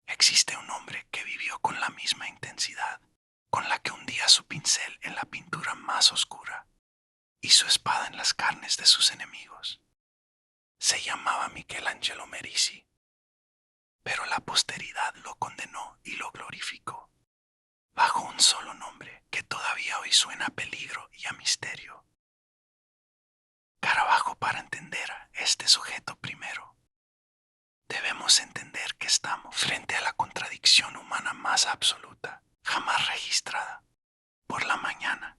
Existe un hombre que vivió con la misma intensidad con la que hundía su pincel en la pintura más oscura y su espada en las carnes de sus enemigos. Se llamaba Michelangelo Merisi, pero la posteridad lo condenó y lo glorificó, bajo un solo nombre que todavía hoy suena a peligro y a misterio. Caravaggio, para entender a este sujeto primero, debemos entender que estamos frente a la contradicción humana más absoluta, jamás registrada. Por la mañana,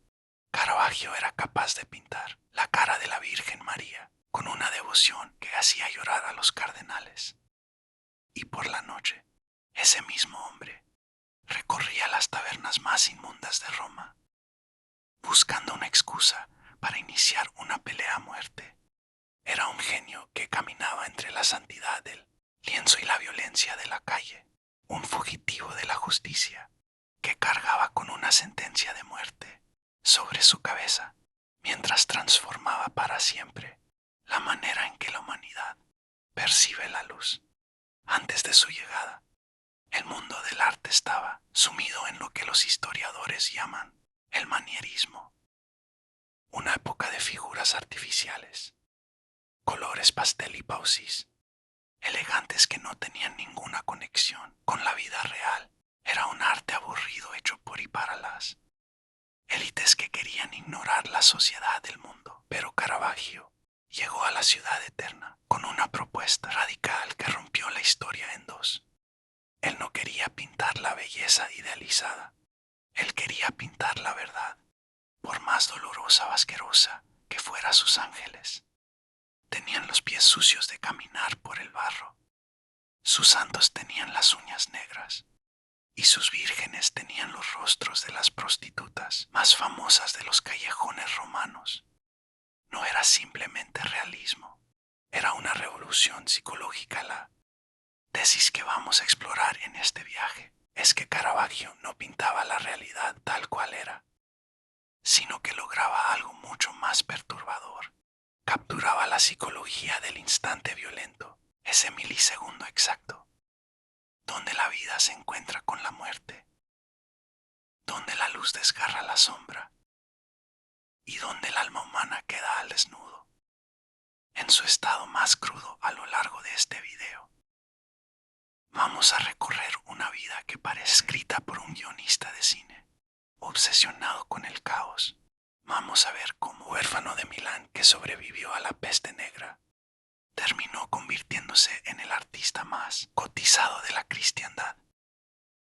Caravaggio era capaz de pintar la cara de la Virgen María con una devoción que hacía llorar a los cardenales. Y por la noche, ese mismo hombre recorría las tabernas más inmundas de Roma, buscando una excusa para iniciar una pelea a muerte. Era un genio que caminaba entre la santidad del lienzo y la violencia de la calle, un fugitivo de la justicia que cargaba con una sentencia de muerte sobre su cabeza, mientras transformaba para siempre la manera en que la humanidad percibe la luz. Antes de su llegada, el mundo del arte estaba sumido en lo que los historiadores llaman el manierismo, una época de figuras artificiales, colores pastel y pausis, elegantes que no tenían ninguna conexión con la vida real. Era un arte aburrido hecho por y para las élites que querían ignorar la sociedad del mundo. Pero Caravaggio llegó a la ciudad eterna con una propuesta radical que rompió la historia en dos. Él no quería pintar la belleza idealizada. Él quería pintar la verdad, por más dolorosa o asquerosa que fuera sus ángeles. Tenían los pies sucios de caminar por el barro. Sus santos tenían las uñas negras y sus vírgenes tenían los rostros de las prostitutas más famosas de los callejones romanos. No era simplemente realismo, era una revolución psicológica. La tesis que vamos a explorar en este viaje es que Caravaggio no pintaba la realidad tal cual era, sino que lograba algo mucho más perturbador. Capturaba la psicología del instante violento, ese milisegundo exacto, donde la vida se encuentra con la muerte, donde la luz desgarra la sombra y donde el alma humana queda al desnudo, en su estado más crudo. A lo largo de este video vamos a recorrer una vida que parece escrita por un guionista de cine, obsesionado con el caos. Vamos a ver cómo huérfano de Milán que sobrevivió a la peste negra terminó convirtiéndose en el artista más cotizado de la cristiandad,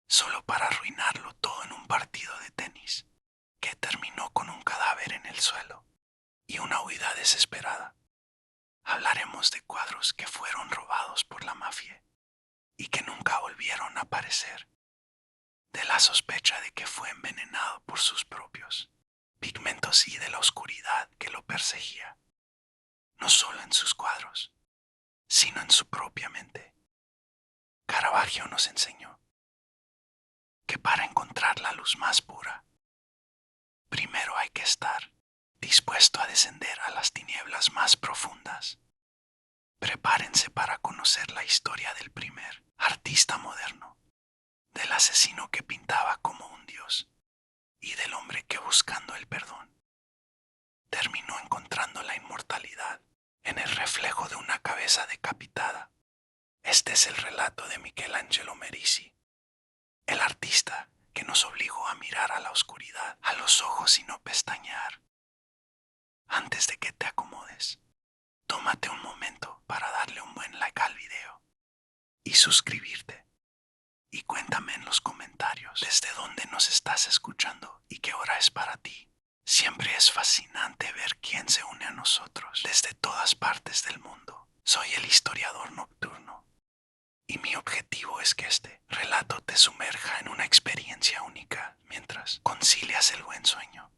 solo para arruinarlo todo en un partido de tenis que terminó con un cadáver en el suelo y una huida desesperada. Hablaremos de cuadros que fueron robados por la mafia y que nunca volvieron a aparecer, de la sospecha de que fue envenenado por sus propios pigmentos y de la oscuridad que lo perseguía, no solo en sus cuadros, sino en su propia mente. Caravaggio nos enseñó que para encontrar la luz más pura, primero hay que estar dispuesto a descender a las tinieblas más profundas. Prepárense para conocer la historia del primer artista moderno, del asesino que pintaba como un dios y del hombre que, buscando el perdón, terminó encontrando la inmortalidad en el reflejo de una cabeza decapitada. Este es el relato de Michelangelo Merisi, el artista que nos obligó a mirar a la oscuridad a los ojos y no pestañear. Antes de que te acomodes, tómate un momento para darle un buen like al video y suscribirte. Y cuéntame en los comentarios desde dónde nos estás escuchando y qué hora es para ti. Siempre es fascinante ver quién se une a nosotros desde todas partes del mundo. Soy el historiador nocturno y mi objetivo es que este relato te sumerja en una experiencia única mientras concilias el buen sueño.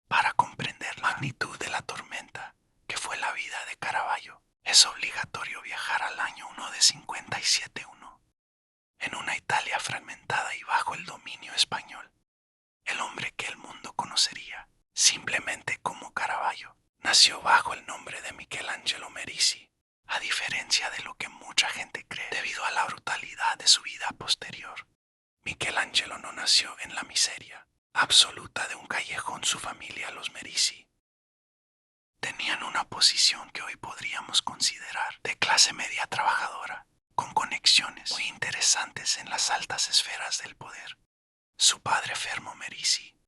Para comprender la magnitud de la tormenta que fue la vida de Caravaggio, es obligatorio viajar al año 1 de 57-1, en una Italia fragmentada y bajo el dominio español. El hombre que el mundo conocería simplemente como Caravaggio nació bajo el nombre de Michelangelo Merisi A diferencia de lo que mucha gente cree, debido a la brutalidad de su vida posterior, Michelangelo no nació en la miseria absoluta de un callejón. Su familia, los Medici, tenían una posición que hoy podríamos considerar de clase media trabajadora, con conexiones muy interesantes en las altas esferas del poder. Su padre, Fermo Medici,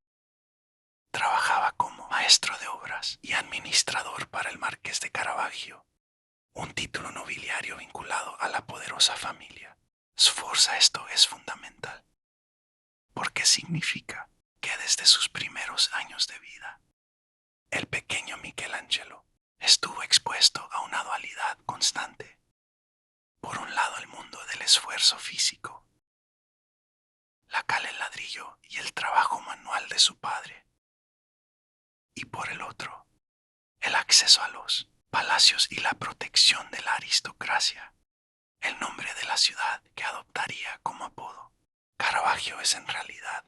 trabajaba como maestro de obras y administrador para el marqués de Caravaggio, un título nobiliario vinculado a la poderosa familia. Sforza, esto es fundamental, porque significa que desde sus primeros años de vida, el pequeño Michelangelo estuvo expuesto a una dualidad constante. Por un lado, el mundo del esfuerzo físico, la cal, el ladrillo y el trabajo manual de su padre. Y por el otro, el acceso a los palacios y la protección de la aristocracia. El nombre de la ciudad que adoptaría como apodo, Caravaggio, es en realidad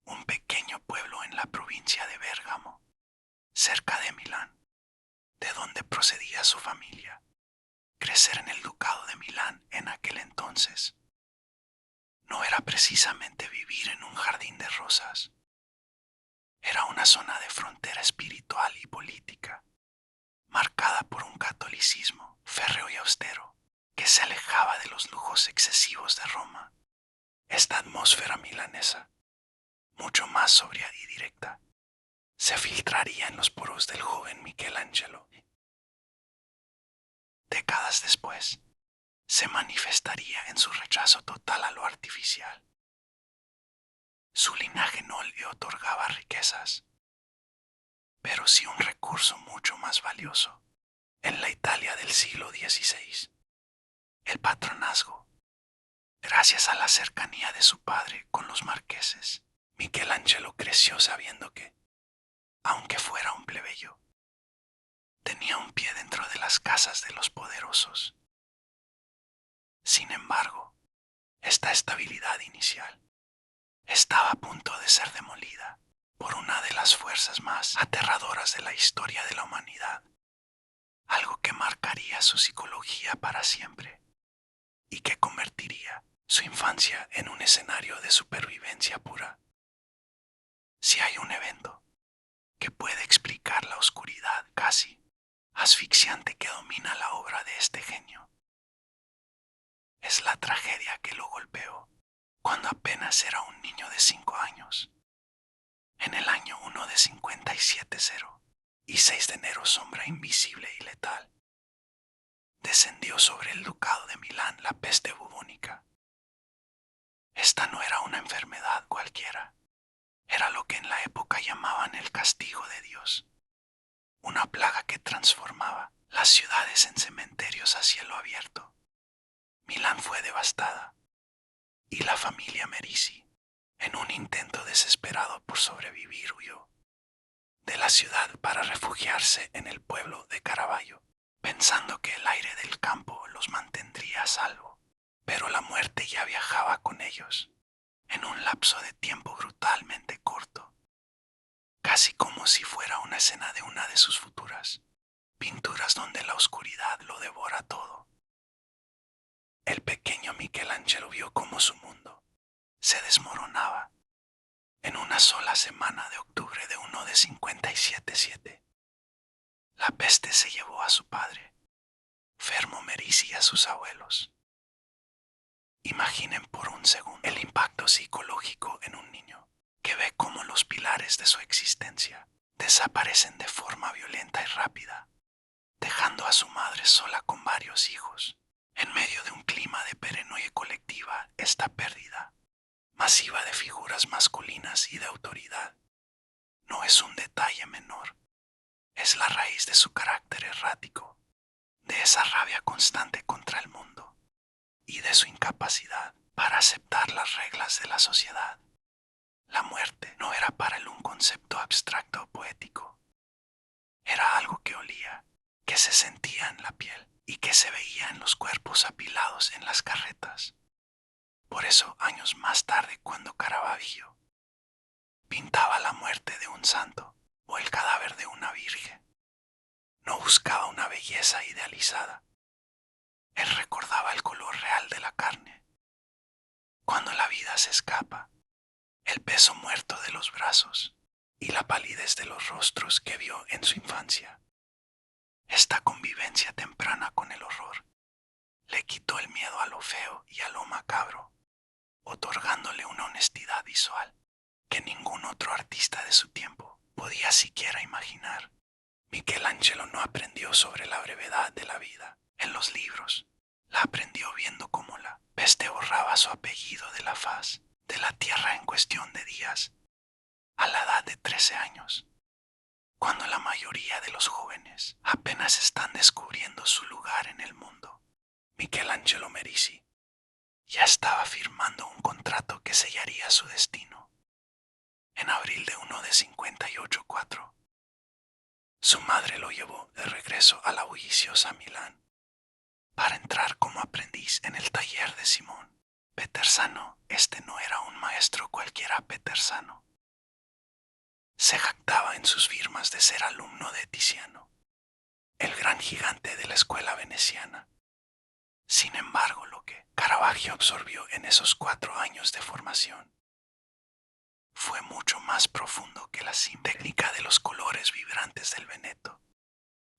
un pequeño pueblo en la provincia de Bérgamo, cerca de Milán, de donde procedía su familia. Crecer en el ducado de Milán en aquel entonces no era precisamente vivir en un jardín de rosas. Era una zona de frontera espiritual y política, marcada por un catolicismo férreo y austero, que se alejaba de los lujos excesivos de Roma. Esta atmósfera milanesa, mucho más sobria y directa, se filtraría en los poros del joven Michelangelo. Décadas después, se manifestaría en su rechazo total a lo artificial. Su linaje no le otorgaba riquezas, pero sí un recurso mucho más valioso en la Italia del siglo XVI, el patronazgo. Gracias a la cercanía de su padre con los marqueses, Michelangelo creció sabiendo que, aunque fuera un plebeyo, tenía un pie dentro de las casas de los poderosos. Sin embargo, esta estabilidad inicial estaba a punto de ser demolida por una de las fuerzas más aterradoras de la historia de la humanidad, algo que marcaría su psicología para siempre y que convertiría su infancia en un escenario de supervivencia pura. Si hay un evento que puede explicar la oscuridad casi asfixiante que domina la obra de este genio, es la tragedia que lo golpeó cuando apenas era un niño de 5 años. En el año 1 de 57-0 y 6 de enero, sombra invisible y letal, descendió sobre el ducado de Milán la peste bubónica. Esta no era una enfermedad cualquiera, era lo que en la época llamaban el castigo de Dios, una plaga que transformaba las ciudades en cementerios a cielo abierto. Milán fue devastada y la familia Medici, en un intento desesperado por sobrevivir, huyó de la ciudad para refugiarse en el pueblo de Caravaggio, pensando que el aire del campo los mantendría a salvo. Pero la muerte ya viajaba con ellos, en un lapso de tiempo brutalmente corto, casi como si fuera una escena de una de sus futuras pinturas donde la oscuridad lo devora todo. El pequeño Michelangelo vio cómo su mundo se desmoronaba en una sola semana de octubre de 1 de 57-7. La peste se llevó a su padre, Fermo Medici, y a sus abuelos. Imaginen por un segundo el impacto psicológico en un niño que ve cómo los pilares de su existencia desaparecen de forma violenta y rápida, dejando a su madre sola con varios hijos. En medio de un clima de paranoia colectiva, esta pérdida masiva de figuras masculinas y de autoridad no es un detalle menor, es la raíz de su carácter errático, de esa rabia constante contra el mundo y de su incapacidad para aceptar las reglas de la sociedad. La muerte no era para él un concepto abstracto o poético, era algo que olía, que se sentía en la piel y que se veía en los cuerpos apilados en las carretas. Por eso, años más tarde, cuando Caravaggio pintaba la muerte de un santo o el cadáver de una virgen, No buscaba una belleza idealizada. Él recordaba el color real de la carne. Cuando la vida se escapa, el peso muerto de los brazos y la palidez de los rostros que vio en su infancia. Esta convivencia temprana con el horror le quitó el miedo a lo feo y a lo macabro, otorgándole una honestidad visual que ningún otro artista de su tiempo podía siquiera imaginar. Michelangelo no aprendió sobre la brevedad de la vida en los libros. La aprendió viendo cómo la peste borraba su apellido de la faz de la tierra en cuestión de días, a la edad de 13 años, cuando la mayoría de los jóvenes apenas están descubriendo su lugar en el mundo. Michelangelo Merisi ya estaba firmando un contrato que sellaría su destino. En abril de uno de 58-4, su madre lo llevó de regreso a la bulliciosa Milán para entrar como aprendiz en el taller de Simón Petersano. Este no era un maestro cualquiera. Petersano se jactaba en sus firmas de ser alumno de Tiziano, el gran gigante de la escuela veneciana. Sin embargo, lo que Caravaggio absorbió en esos 4 años de formación fue mucho más profundo que la simple técnica de los colores vibrantes del Veneto.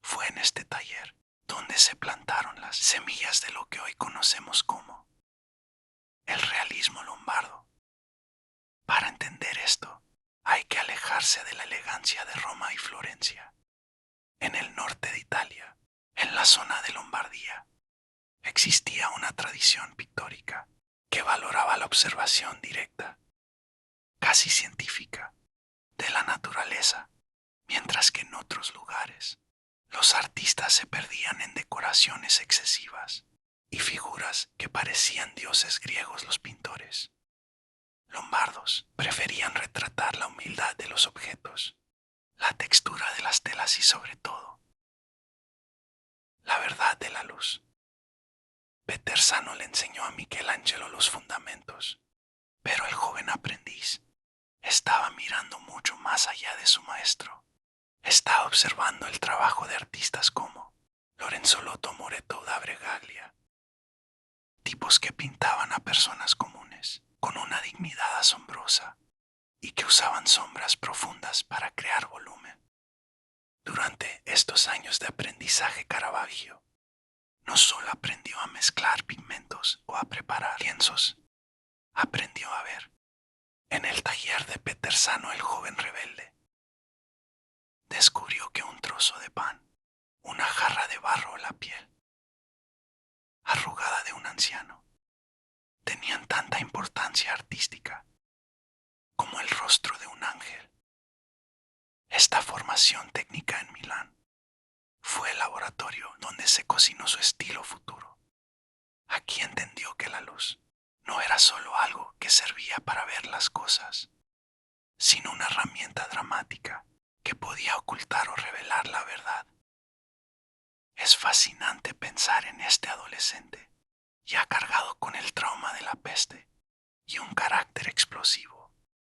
Fue en este taller donde se plantaron las semillas de lo que hoy conocemos como el realismo lombardo. Para entender esto, hay que alejarse de la elegancia de Roma y Florencia. En el norte de Italia, en la zona de Lombardía, existía una tradición pictórica que valoraba la observación directa, casi científica, de la naturaleza, mientras que en otros lugares los artistas se perdían en decoraciones excesivas y figuras que parecían dioses griegos. Los pintores lombardos preferían retratar la humildad de los objetos, la textura de las telas y sobre todo, la verdad de la luz. Petersano le enseñó a Michelangelo los fundamentos, pero el joven aprendiz estaba mirando mucho más allá de su maestro. Estaba observando el trabajo de artistas como Lorenzo Lotto Moretto da Bregaglia, tipos que pintaban a personas comunes con una dignidad asombrosa y que usaban sombras profundas para crear volumen. Durante estos años de aprendizaje, Caravaggio no solo aprendió a mezclar pigmentos o a preparar lienzos, aprendió a ver. En el taller de Petersano, el joven rebelde descubrió que un trozo de pan, una jarra de barro o la piel arrugada de un anciano tenían tanta importancia artística como el rostro de un ángel. Esta formación técnica en Milán fue el laboratorio donde se cocinó su estilo futuro. Aquí entendió que la luz no era solo algo que servía para ver las cosas, sino una herramienta dramática que podía ocultar o revelar la verdad. Es fascinante pensar en este adolescente, ya cargado con el trauma de la peste y un carácter explosivo,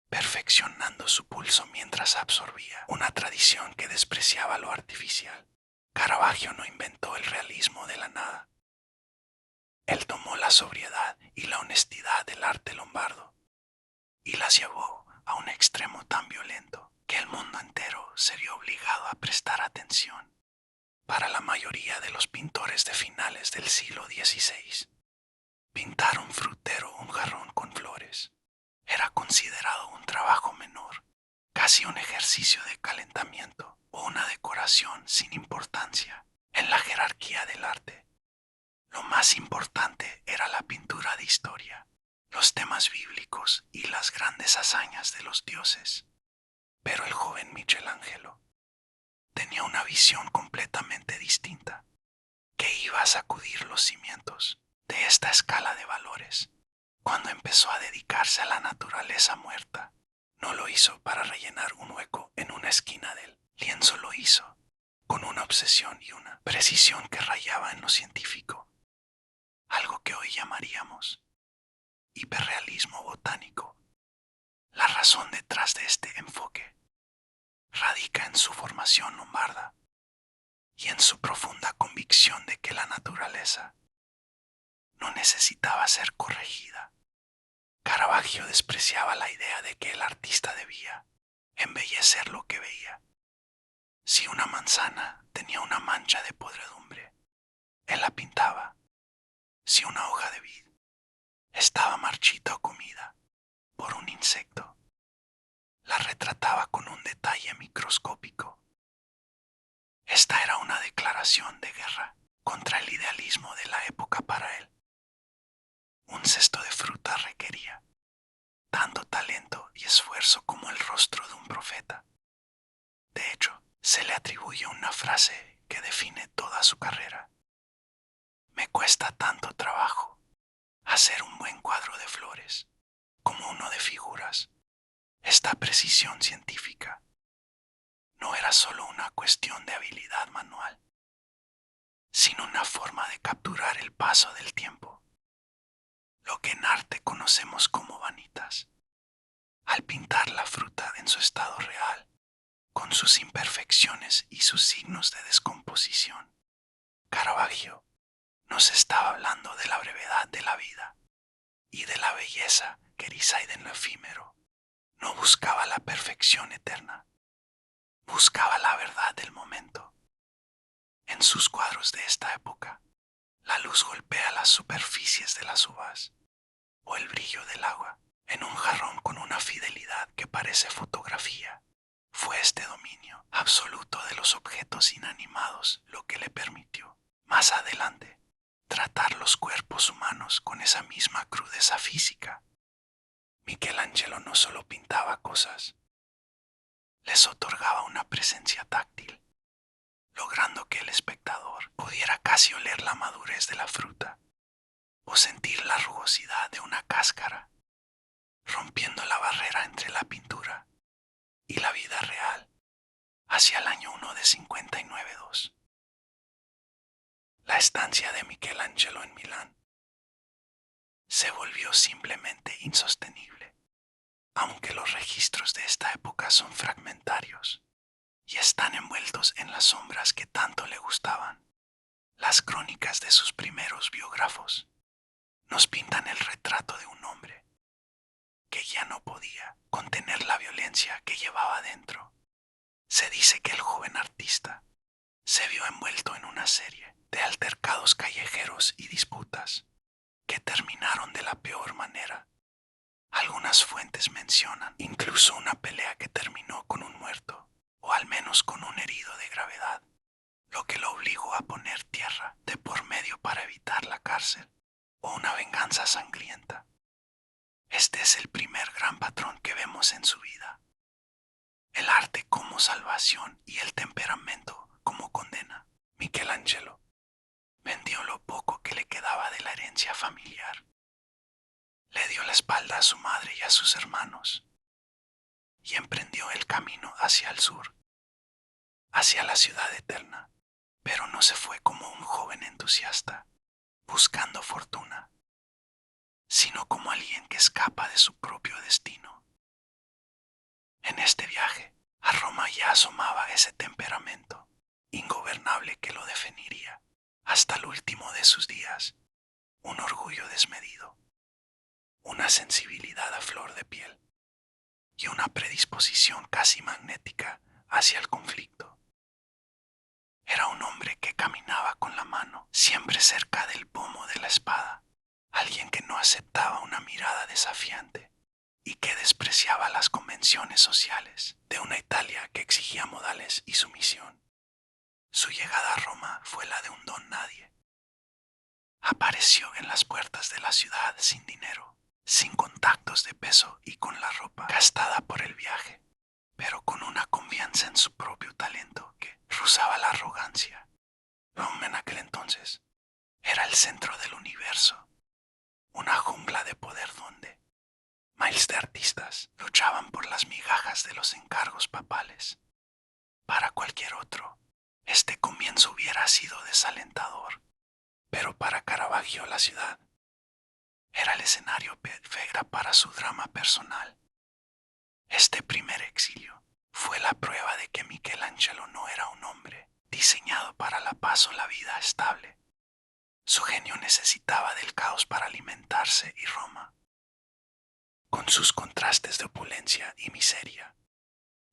perfeccionando su pulso mientras absorbía una tradición que despreciaba lo artificial. Caravaggio no inventó el realismo de la nada. Él tomó la sobriedad y la honestidad del arte lombardo y las llevó a un extremo tan violento que el mundo entero se vio obligado a prestar atención. Para la mayoría de los pintores de finales del siglo XVI, pintar un frutero o un jarrón con flores era considerado un trabajo menor, casi un ejercicio de calentamiento o una decoración sin importancia en la jerarquía del arte. Lo más importante era la pintura de historia, los temas bíblicos y las grandes hazañas de los dioses. Pero el joven Michelangelo tenía una visión completamente distinta, que iba a sacudir los cimientos de esta escala de valores. Cuando empezó a dedicarse a la naturaleza muerta, no lo hizo para rellenar un hueco en una esquina del lienzo, lo hizo con una obsesión y una precisión que rayaba en lo científico, algo que hoy llamaríamos hiperrealismo botánico. La razón detrás de este enfoque radica en su formación lombarda y en su profunda convicción de que la naturaleza no necesitaba ser corregida. Caravaggio despreciaba la idea de que el artista debía embellecer lo que veía. Si una manzana tenía una mancha de podredumbre, él la pintaba. Si una hoja de vid estaba marchita o comida por un insecto, la retrataba con un detalle microscópico. Esta era una declaración de guerra contra el idealismo de la época para él. Un cesto de fruta requería tanto talento y esfuerzo como el rostro de un profeta. De hecho, se le atribuye una frase que define toda su carrera. Me cuesta tanto trabajo hacer un buen cuadro de flores como uno de figuras. Esta precisión científica no era solo una cuestión de habilidad manual, sino una forma de capturar el paso del tiempo, lo que en arte conocemos como vanitas. Al pintar la fruta en su estado real, con sus imperfecciones y sus signos de descomposición, Caravaggio nos estaba hablando de la brevedad de la vida y de la belleza que reside en lo efímero. No buscaba la perfección eterna, buscaba la verdad del momento. En sus cuadros de esta época, la luz golpea las superficies de las uvas o el brillo del agua en un jarrón con una fidelidad que parece fotografía. Fue este dominio absoluto de los objetos inanimados lo que le permitió, más adelante, tratar los cuerpos humanos con esa misma crudeza física. Michelangelo no solo pintaba cosas, les otorgaba una presencia táctil, logrando que el espectador pudiera casi oler la madurez de la fruta o sentir la rugosidad de una cáscara, rompiendo la barrera entre la pintura y la vida real hacia el año 1 de 59-2. La estancia de Michelangelo en Milán se volvió simplemente insostenible, aunque los registros de esta época son fragmentarios y están envueltos en las sombras que tanto le gustaban. Las crónicas de sus primeros biógrafos nos pintan el retrato de un hombre que ya no podía contener la violencia que llevaba dentro. Se dice que el joven artista se vio envuelto en una serie de altercados callejeros y disputas que terminaron de la peor manera. Algunas fuentes mencionan incluso una pelea que terminó con un muerto, o al menos con un herido de gravedad, lo que lo obligó a poner tierra de por medio para evitar la cárcel o una venganza sangrienta. Este es el primer gran patrón que vemos en su vida. El arte como salvación y el temperamento como condena. Michelangelo vendió lo poco que le quedaba de la herencia familiar. Le dio la espalda a su madre y a sus hermanos y emprendió el camino hacia el sur, hacia la ciudad eterna, pero no se fue como un joven entusiasta buscando fortuna, sino como alguien que escapa de su propio destino. En este viaje, a Roma ya asomaba ese temperamento ingobernable que lo definiría hasta el último de sus días, un orgullo desmedido, una sensibilidad a flor de piel y una predisposición casi magnética hacia el conflicto. Era un hombre que caminaba con la mano siempre cerca del pomo de la espada, alguien que no aceptaba una mirada desafiante y que despreciaba las convenciones sociales de una Italia que exigía modales y sumisión. Su llegada a Roma fue la de un don nadie. Apareció en las puertas de la ciudad sin dinero, sin contactos de peso y con la ropa gastada por el viaje, pero con una confianza en su propio talento que rozaba la arrogancia. Roma en aquel entonces era el centro del universo, una jungla de poder donde miles de artistas luchaban por las migajas de los encargos papales. Para cualquier otro, este comienzo hubiera sido desalentador, pero para Caravaggio la ciudad era el escenario perfecto para su drama personal. Este primer exilio fue la prueba de que Michelangelo no era un hombre diseñado para la paz o la vida estable. Su genio necesitaba del caos para alimentarse y Roma, con sus contrastes de opulencia y miseria,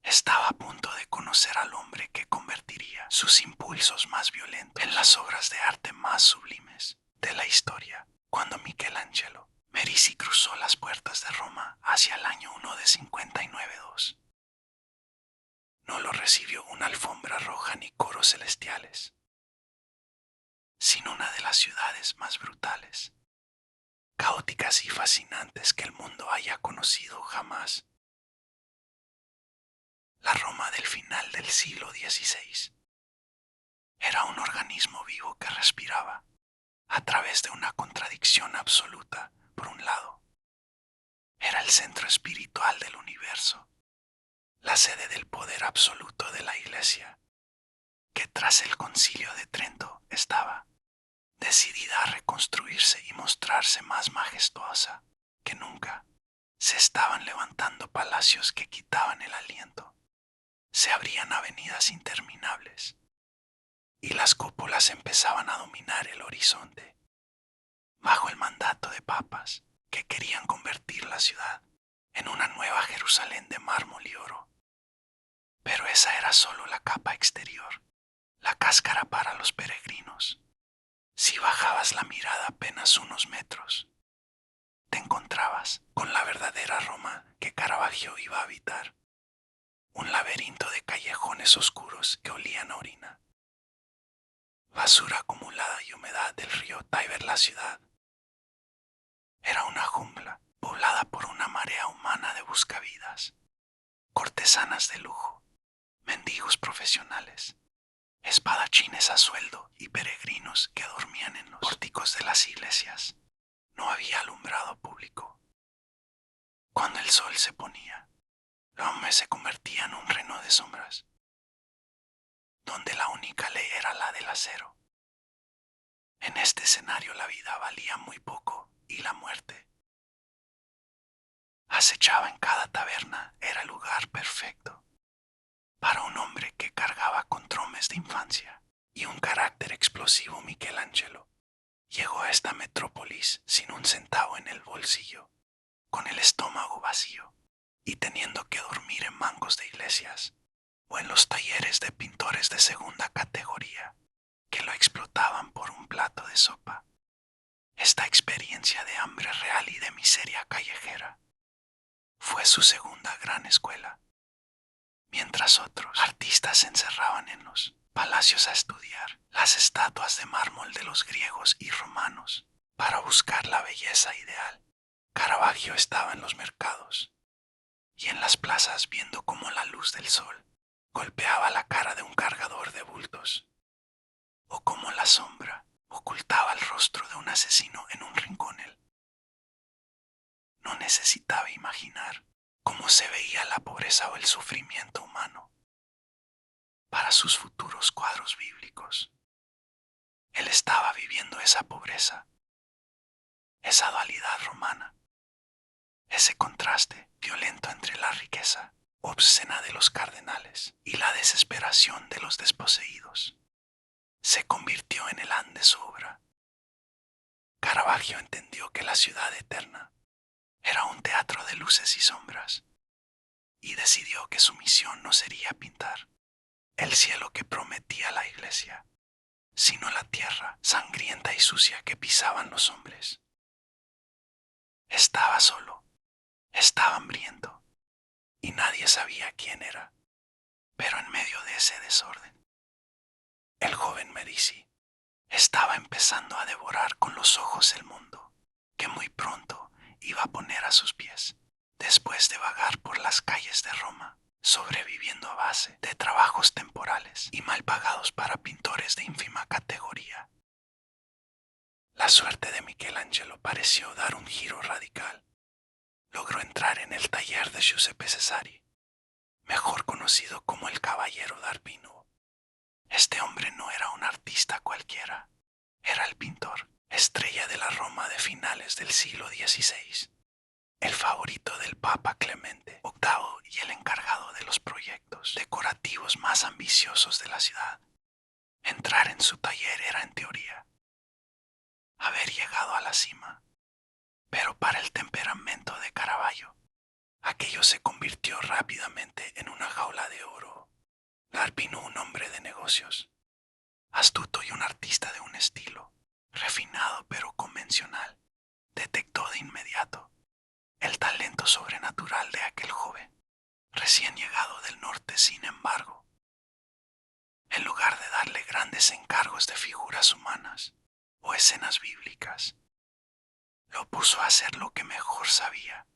estaba a punto de conocer al hombre que convertiría sus impulsos más violentos en las obras de arte más sublimes de la historia. Cuando Michelangelo Merisi cruzó las puertas de Roma hacia el año 1 de 59-2, no lo recibió una alfombra roja ni coros celestiales, sino una de las ciudades más brutales, caóticas y fascinantes que el mundo haya conocido jamás. La Roma del final del siglo XVI era un organismo vivo que respiraba a través de una contradicción absoluta. Por un lado, era el centro espiritual del universo, la sede del poder absoluto de la Iglesia, que tras el Concilio de Trento estaba decidida a reconstruirse y mostrarse más majestuosa que nunca. Se estaban levantando palacios que quitaban el aliento. Se abrían avenidas interminables y las cúpulas empezaban a dominar el horizonte, bajo el mandato de papas que querían convertir la ciudad en una nueva Jerusalén de mármol y oro. Pero esa era solo la capa exterior, la cáscara para los peregrinos. Si bajabas la mirada apenas unos metros, te encontrabas con la verdadera Roma que Caravaggio iba a habitar. Un laberinto de callejones oscuros que olían a orina, basura acumulada y humedad del río Tíber. La ciudad era una jungla poblada por una marea humana de buscavidas, cortesanas de lujo, mendigos profesionales, espadachines a sueldo y peregrinos que dormían en los pórticos de las iglesias. No había alumbrado público. Cuando el sol se ponía, el hombre se convertía en un reino de sombras, donde la única ley era la del acero. En este escenario la vida valía muy poco y la muerte acechaba en cada taberna. Era el lugar perfecto para un hombre que cargaba con traumas de infancia y un carácter explosivo. Michelangelo llegó a esta metrópolis sin un centavo en el bolsillo, con el estómago vacío y teniendo que dormir en bancos de iglesias o en los talleres de pintores de segunda categoría que lo explotaban por un plato de sopa. Esta experiencia de hambre real y de miseria callejera fue su segunda gran escuela. Mientras otros artistas se encerraban en los palacios a estudiar las estatuas de mármol de los griegos y romanos para buscar la belleza ideal, Caravaggio estaba en los mercados y en las plazas viendo cómo la luz del sol golpeaba la cara de un cargador de bultos, o cómo la sombra ocultaba el rostro de un asesino en un rincón. Él no necesitaba imaginar cómo se veía la pobreza o el sufrimiento humano para sus futuros cuadros bíblicos. Él estaba viviendo esa pobreza, esa dualidad romana, ese contraste violento entre la riqueza obscena de los cardenales y la desesperación de los desposeídos. Se convirtió en el haz de su obra. Caravaggio entendió que la ciudad eterna era un teatro de luces y sombras, y decidió que su misión no sería pintar el cielo que prometía la iglesia, sino la tierra sangrienta y sucia que pisaban los hombres. Estaba solo, estaba hambriento, y nadie sabía quién era. Pero en medio de ese desorden, el joven Medici estaba empezando a devorar con los ojos el mundo que muy pronto iba a poner a sus pies. Después de vagar por las calles de Roma, sobreviviendo a base de trabajos temporales y mal pagados para pintores de ínfima categoría, la suerte de Michelangelo pareció dar un giro radical. Logró entrar en el taller de Giuseppe Cesari, mejor conocido como el Caballero d'Urbino. Este hombre no era un artista cualquiera, era el pintor estrella de la Roma de finales del siglo XVI, el favorito del Papa Clemente VIII y el encargado de los proyectos decorativos más ambiciosos de la ciudad. Entrar en su taller era, en teoría, haber llegado a la cima, pero para el temperamento de Caravaggio, aquello se convirtió rápidamente en una jaula de oro. D'Arpino, un hombre de negocios, astuto y un artista de un estilo refinado pero convencional, detectó de inmediato el talento sobrenatural de aquel joven, recién llegado del norte. Sin embargo, en lugar de darle grandes encargos de figuras humanas o escenas bíblicas, lo puso a hacer lo que mejor sabía: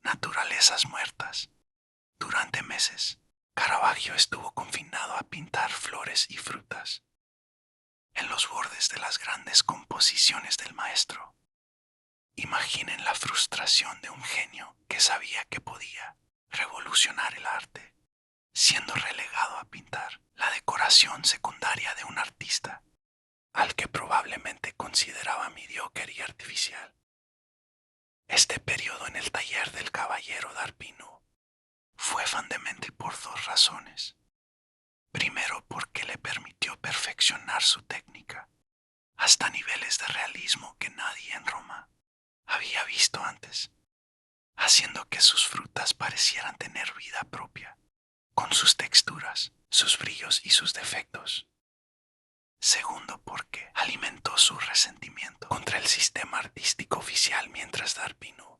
naturalezas muertas. Durante meses, Caravaggio estuvo confinado a pintar flores y frutas en los bordes de las grandes composiciones del maestro. Imaginen la frustración de un genio que sabía que podía revolucionar el arte, siendo relegado a pintar la decoración secundaria de un artista al que probablemente consideraba mediocre y artificial. Este periodo en el taller del caballero d'Arpino fue fundamental por dos razones. Primero, porque le permitió perfeccionar su técnica hasta niveles de realismo que nadie en Roma había visto antes, haciendo que sus frutas parecieran tener vida propia, con sus texturas, sus brillos y sus defectos. Segundo, porque alimentó su resentimiento contra el sistema artístico oficial mientras d'Arpino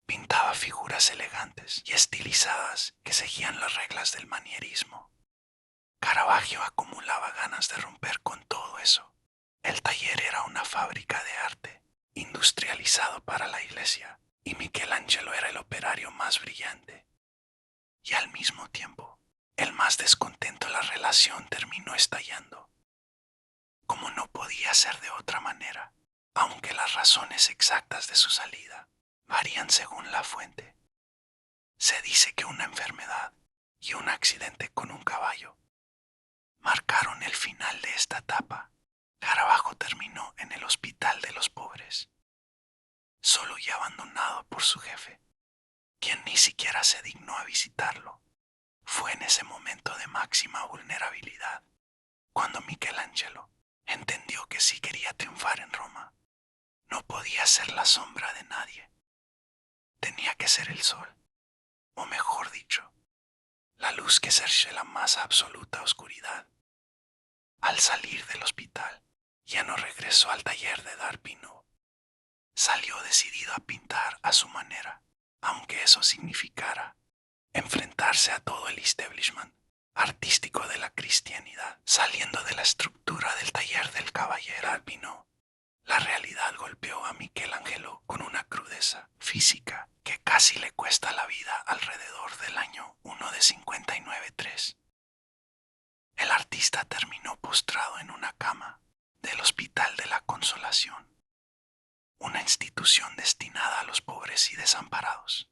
pintaba figuras elegantes y estilizadas que seguían las reglas del manierismo. Caravaggio acumulaba ganas de romper con todo eso. El taller era una fábrica de arte, industrializado para la iglesia, y Michelangelo era el operario más brillante. Y al mismo tiempo, el más descontento. La relación terminó estallando, como no podía ser de otra manera, aunque las razones exactas de su salida varían según la fuente. Se dice que una enfermedad y un accidente con un caballo marcaron el final de esta etapa. Caravaggio terminó en el hospital de los pobres, solo y abandonado por su jefe, quien ni siquiera se dignó a visitarlo. Fue en ese momento de máxima vulnerabilidad cuando Michelangelo entendió que si quería triunfar en Roma, no podía ser la sombra de nadie. Tenía que ser el sol, o mejor dicho, la luz que cerce la más absoluta oscuridad. Al salir del hospital, ya no regresó al taller de d'Arpino. Salió decidido a pintar a su manera, aunque eso significara enfrentarse a todo el establishment artístico de la cristianidad. Saliendo de la estructura del taller del caballero d'Arpino, la realidad golpeó a Michelangelo con una crudeza física que casi le cuesta la vida alrededor del año 1 de 59-3. El artista terminó postrado en una cama del Hospital de la Consolación, una institución destinada a los pobres y desamparados.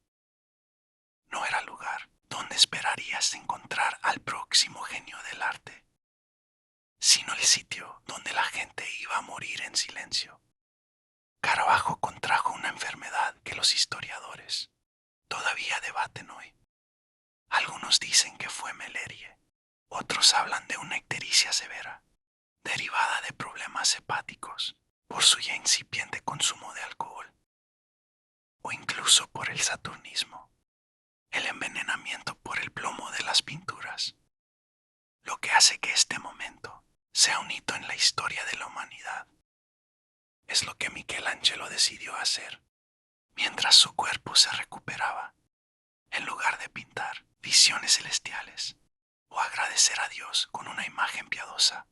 No era lugar donde esperarías encontrar al próximo genio del arte, sino el sitio donde la gente iba a morir en silencio. Caravaggio contrajo una enfermedad que los historiadores todavía debaten hoy. Algunos dicen que fue malaria, otros hablan de una ictericia severa, derivada de problemas hepáticos por su ya incipiente consumo de alcohol, o incluso por el saturnismo, el envenenamiento por el plomo de las pinturas, lo que hace que este momento sea un hito en la historia de la humanidad. Es lo que Michelangelo decidió hacer mientras su cuerpo se recuperaba. En lugar de pintar visiones celestiales o agradecer a Dios con una imagen piadosa,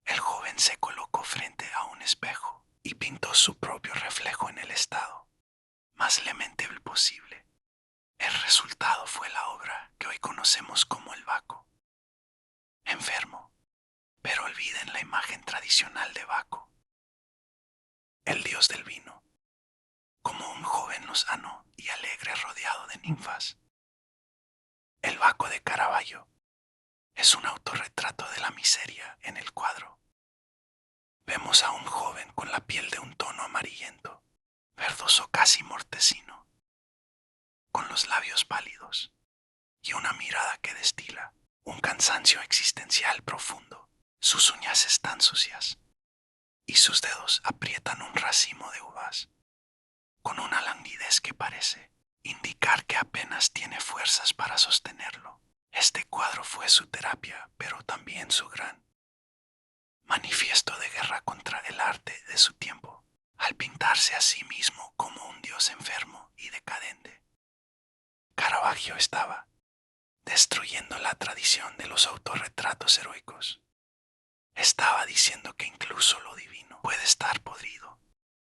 el joven se colocó frente a un espejo y pintó su propio reflejo en el estado más lamentable posible. El resultado fue la obra que hoy conocemos como el Baco. Enfermo, pero olviden la imagen tradicional de Baco, el dios del vino, como un joven lozano y alegre rodeado de ninfas. El Baco de Caravaggio es un autorretrato de la miseria en el cuadro. Vemos a un joven con la piel de un tono amarillento, verdoso casi mortecino, con los labios pálidos y una mirada que destila un cansancio existencial profundo. Sus uñas están sucias y sus dedos aprietan un racimo de uvas, con una languidez que parece indicar que apenas tiene fuerzas para sostenerlo. Este cuadro fue su terapia, pero también su gran manifiesto de guerra contra el arte de su tiempo, al pintarse a sí mismo como un dios enfermo y decadente. Caravaggio estaba destruyendo la tradición de los autorretratos heroicos. Estaba diciendo que incluso lo divino puede estar podrido,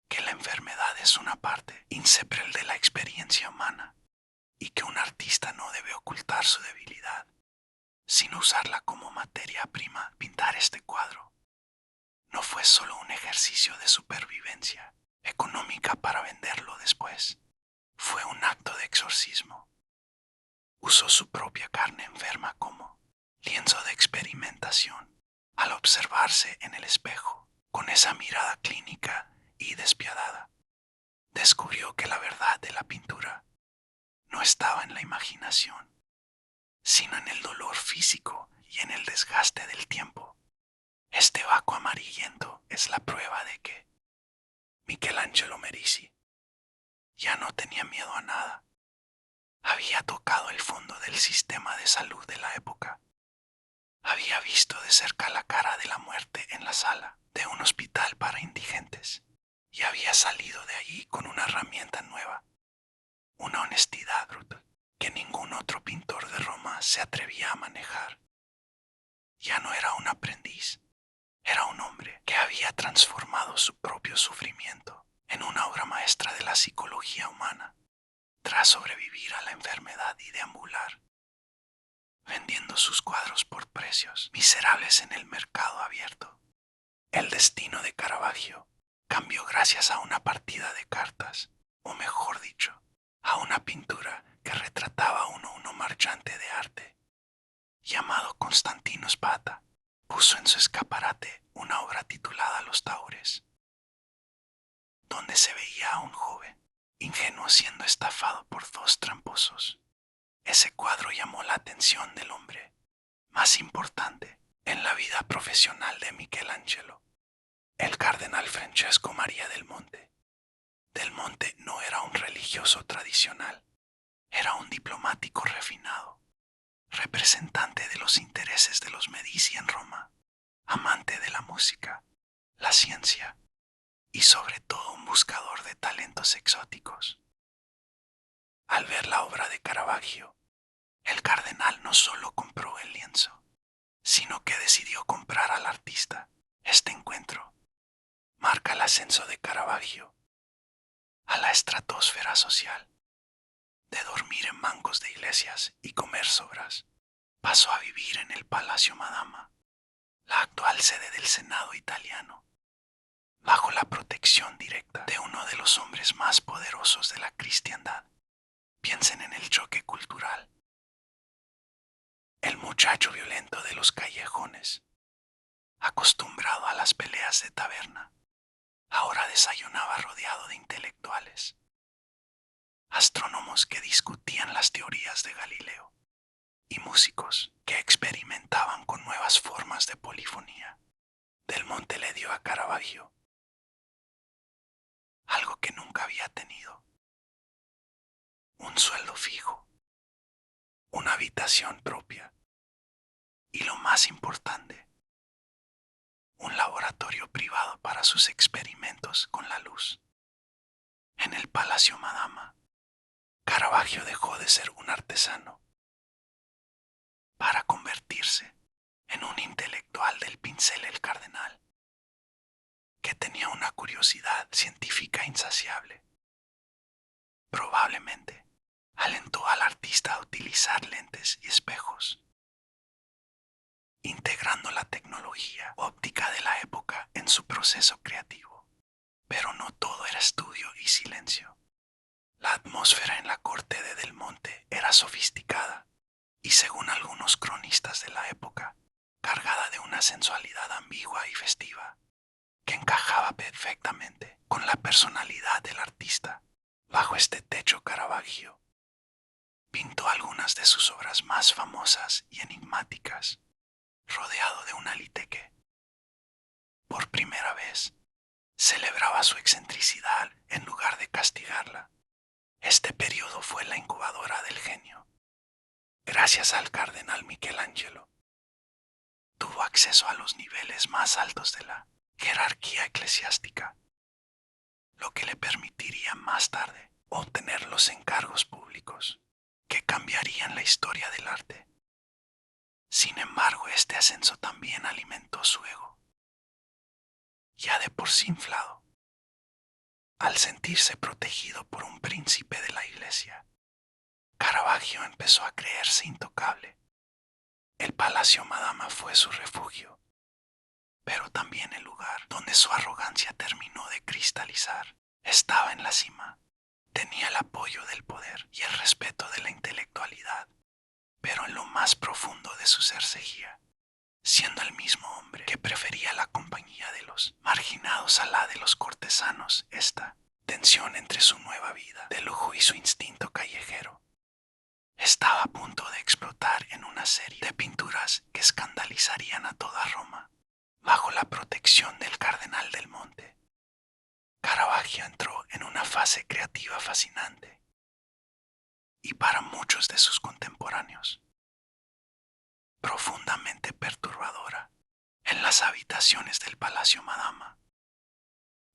que la enfermedad es una parte inseparable de la experiencia humana y que un artista no debe ocultar su debilidad, sino usarla como materia prima. Pintar este cuadro no fue solo un ejercicio de supervivencia económica para venderlo después, fue un acto de exorcismo. Usó su propia carne enferma como lienzo de experimentación. Al observarse en el espejo, con esa mirada clínica y despiadada, descubrió que la verdad de la pintura no estaba en la imaginación, sino en el dolor físico y en el desgaste del tiempo. Este vaco amarillento es la prueba de que Michelangelo Merisi ya no tenía miedo a nada. Había tocado el fondo del sistema de salud de la época. Había visto de cerca la cara de la muerte en la sala de un hospital para indigentes y había salido de allí con una herramienta nueva, una honestidad brutal que ningún otro pintor de Roma se atrevía a manejar. Ya no era un aprendiz, era un hombre que había transformado su propio sufrimiento en una obra maestra de la psicología humana, tras sobrevivir a la enfermedad y deambular, vendiendo sus cuadros por precios miserables en el mercado abierto. El destino de Caravaggio cambió gracias a una partida de cartas, o mejor dicho, a una pintura que retrataba a uno marchante de arte, llamado Constantino Spata. Puso en su escaparate una obra titulada Los Taures, donde se veía a un joven ingenuo siendo estafado por dos tramposos. Ese cuadro llamó la atención del hombre más importante en la vida profesional de Michelangelo, el cardenal Francesco María del Monte. Del Monte no era un religioso tradicional, era un diplomático refinado, representante de los intereses de los Medici en Roma, amante de la música, la ciencia y sobre todo un buscador de talentos exóticos. Al ver la obra de Caravaggio, el cardenal no solo compró el lienzo, sino que decidió comprar al artista. Este encuentro marca el ascenso de Caravaggio a la estratosfera social. De dormir en bancos de iglesias y comer sobras, pasó a vivir en el Palacio Madama, la actual sede del Senado italiano, bajo la protección directa de uno de los hombres más poderosos de la cristiandad. Piensen en el choque cultural. El muchacho violento de los callejones, acostumbrado a las peleas de taberna, ahora desayunaba rodeado de intelectuales, astrónomos que discutían las teorías de Galileo y músicos que experimentaban con nuevas formas de polifonía. Del Monte le dio a Caravaggio algo que nunca había tenido: un sueldo fijo, una habitación propia y, lo más importante, un laboratorio privado para sus experimentos con la luz. En el Palacio Madama, Caravaggio dejó de ser un artesano para convertirse en un intelectual del pincel. El cardenal, que tenía una curiosidad científica insaciable, probablemente alentó al artista a utilizar lentes y espejos, integrando la tecnología óptica de la época en su proceso creativo. Pero no todo era estudio y silencio. La atmósfera en la corte de Del Monte era sofisticada y, según algunos cronistas de la época, cargada de una sensualidad ambigua y festiva que encajaba perfectamente con la personalidad del artista. Bajo este techo, Caravaggio pintó algunas de sus obras más famosas y enigmáticas. rodeado de un aliteque. Por primera vez, celebraba su excentricidad en lugar de castigarla. Este periodo fue la incubadora del genio. Gracias al cardenal Michelangelo, tuvo acceso a los niveles más altos de la jerarquía eclesiástica, lo que le permitiría más tarde obtener los encargos públicos que cambiarían la historia del arte. Sin embargo, este ascenso también alimentó su ego, ya de por sí inflado. Al sentirse protegido por un príncipe de la iglesia, Caravaggio empezó a creerse intocable. El Palacio Madama fue su refugio, pero también el lugar donde su arrogancia terminó de cristalizar. Estaba en la cima, tenía el apoyo del poder y el respeto de la intelectualidad, pero en lo más profundo de su ser seguía siendo el mismo hombre que prefería la compañía de los marginados a la de los cortesanos. Esta tensión entre su nueva vida de lujo y su instinto callejero estaba a punto de explotar en una serie de pinturas que escandalizarían a toda Roma. Bajo la protección del cardenal del Monte, Caravaggio entró en una fase creativa fascinante y para muchos de sus contemporáneos profundamente perturbadora. En las habitaciones del Palacio Madama,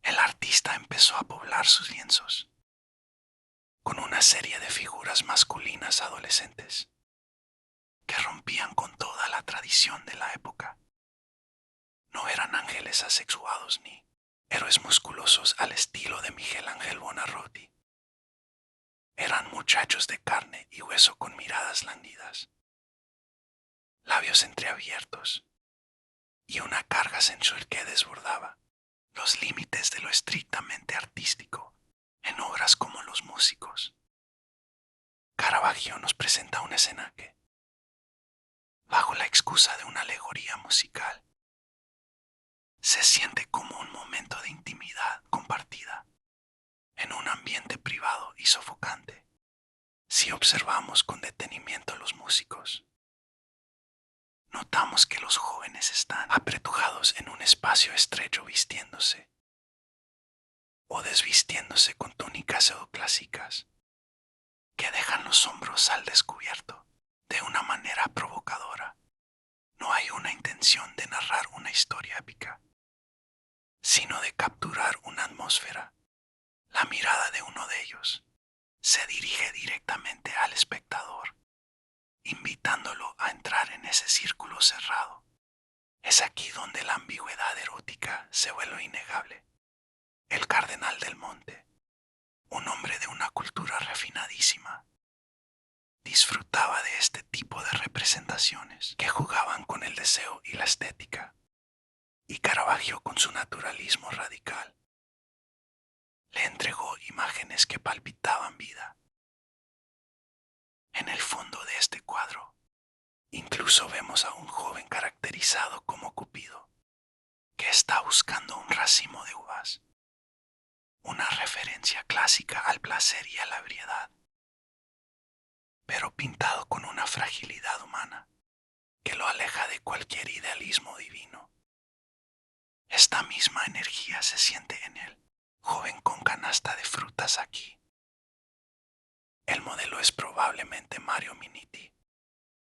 el artista empezó a poblar sus lienzos con una serie de figuras masculinas adolescentes que rompían con toda la tradición de la época. No eran ángeles asexuados ni héroes musculosos al estilo de Miguel Ángel Buonarroti. Eran muchachos de carne y hueso con miradas lánguidas, labios entreabiertos y una carga sensual que desbordaba los límites de lo estrictamente artístico en obras como Los Músicos. Caravaggio nos presenta una escena que, bajo la excusa de una alegoría musical, se siente como un momento de intimidad compartida en un ambiente privado y sofocante. Si observamos con detenimiento Los Músicos, notamos que los jóvenes están apretujados en un espacio estrecho vistiéndose o desvistiéndose con túnicas pseudoclásicas que dejan los hombros al descubierto de una manera provocadora. No hay una intención de narrar una historia épica, sino de capturar una atmósfera. La mirada de uno de ellos se dirige directamente al espectador, invitándolo a entrar en ese círculo cerrado. Es aquí donde la ambigüedad erótica se vuelve innegable. El cardenal del Monte, un hombre de una cultura refinadísima, disfrutaba de este tipo de representaciones que jugaban con el deseo y la estética, y Caravaggio, con su naturalismo radical, le entregó imágenes que palpitaban vida. En el fondo de este cuadro, incluso vemos a un joven caracterizado como Cupido, que está buscando un racimo de uvas, una referencia clásica al placer y a la ebriedad, pero pintado con una fragilidad humana que lo aleja de cualquier idealismo divino. Esta misma energía se siente en él, joven con canasta de frutas aquí. El modelo es probablemente Mario Minetti,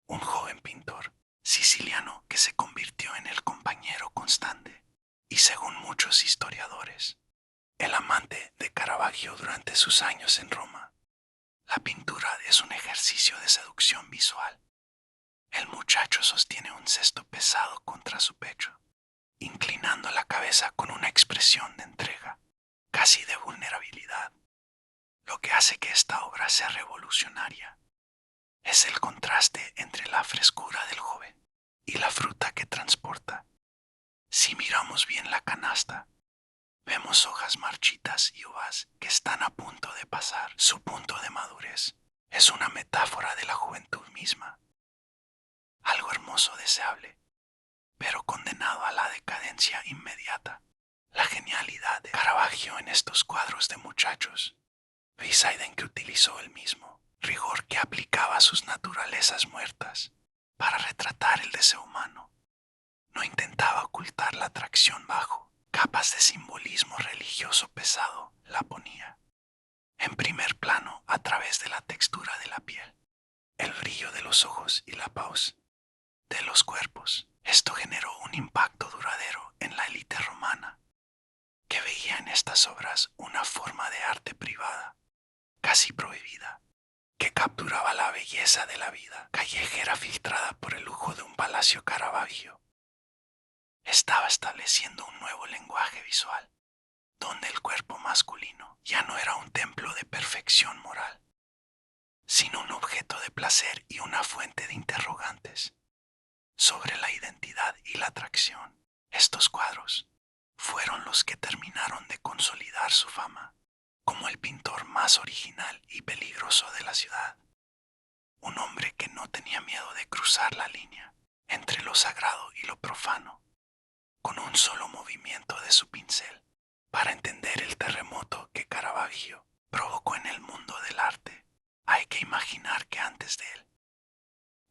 un joven pintor siciliano que se convirtió en el compañero constante y, según muchos historiadores, el amante de Caravaggio durante sus años en Roma. La pintura es un ejercicio de seducción visual. El muchacho sostiene un cesto pesado contra su pecho, inclinando la cabeza con una expresión de entrega, casi de vulnerabilidad. Lo que hace que esta obra sea revolucionaria es el contraste entre la frescura del joven y la fruta que transporta. Si miramos bien la canasta, vemos hojas marchitas y uvas que están a punto de pasar su punto de madurez. Es una metáfora de la juventud misma, algo hermoso, deseable, pero condenado a la decadencia inmediata. La genialidad de Caravaggio en estos cuadros de muchachos reside en que utilizó el mismo rigor que aplicaba a sus naturalezas muertas para retratar el deseo humano. No intentaba ocultar la atracción bajo capas de simbolismo religioso pesado, la ponía en primer plano a través de la textura de la piel, el brillo de los ojos y la paz de los cuerpos. Esto generó un impacto duradero en la élite romana, que veía en estas obras una forma de arte privada, casi prohibida, que capturaba la belleza de la vida callejera filtrada por el lujo de un palacio Caravaggio. Estaba estableciendo un nuevo lenguaje visual, donde el cuerpo masculino ya no era un templo de perfección moral, sino un objeto de placer y una fuente de interrogantes sobre la identidad y la atracción. Estos cuadros fueron los que terminaron de consolidar su fama como el pintor más original y peligroso de la ciudad. Un hombre que no tenía miedo de cruzar la línea entre lo sagrado y lo profano, con un solo movimiento de su pincel, para entender el terremoto que Caravaggio provocó en el mundo del arte. Hay que imaginar que antes de él,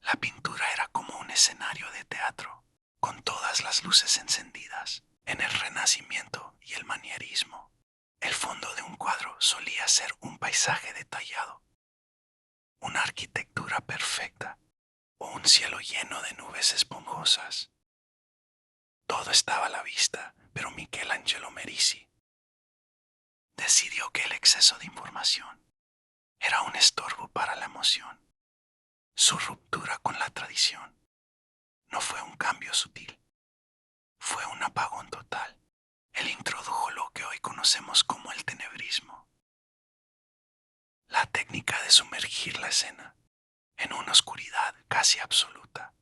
la pintura era como un escenario de teatro, con todas las luces encendidas. En el Renacimiento y el manierismo, el fondo de un cuadro solía ser un paisaje detallado, una arquitectura perfecta o un cielo lleno de nubes esponjosas. Todo estaba a la vista, pero Michelangelo Merisi decidió que el exceso de información era un estorbo para la emoción. Su ruptura con la tradición no fue un cambio sutil, fue un apagón total. Él introdujo lo que hoy conocemos como el tenebrismo, la técnica de sumergir la escena en una oscuridad casi absoluta,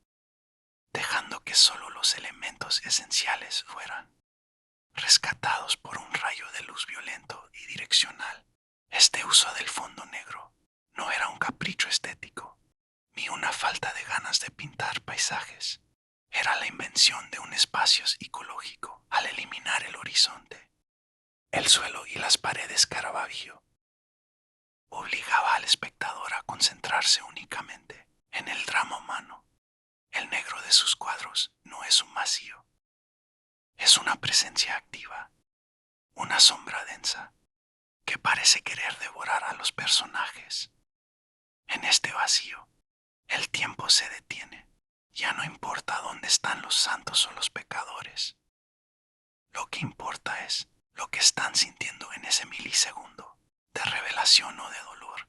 dejando que solo los elementos esenciales fueran rescatados por un rayo de luz violento y direccional. Este uso del fondo negro no era un capricho estético, ni una falta de ganas de pintar paisajes. Era la invención de un espacio psicológico al eliminar el horizonte, el suelo y las paredes Caravaggio. Obligaba al espectador a concentrarse únicamente en el drama humano. El negro de sus cuadros no es un vacío, es una presencia activa, una sombra densa que parece querer devorar a los personajes. En este vacío, el tiempo se detiene. Ya no importa dónde están los santos o los pecadores. Lo que importa es lo que están sintiendo en ese milisegundo de revelación o de dolor.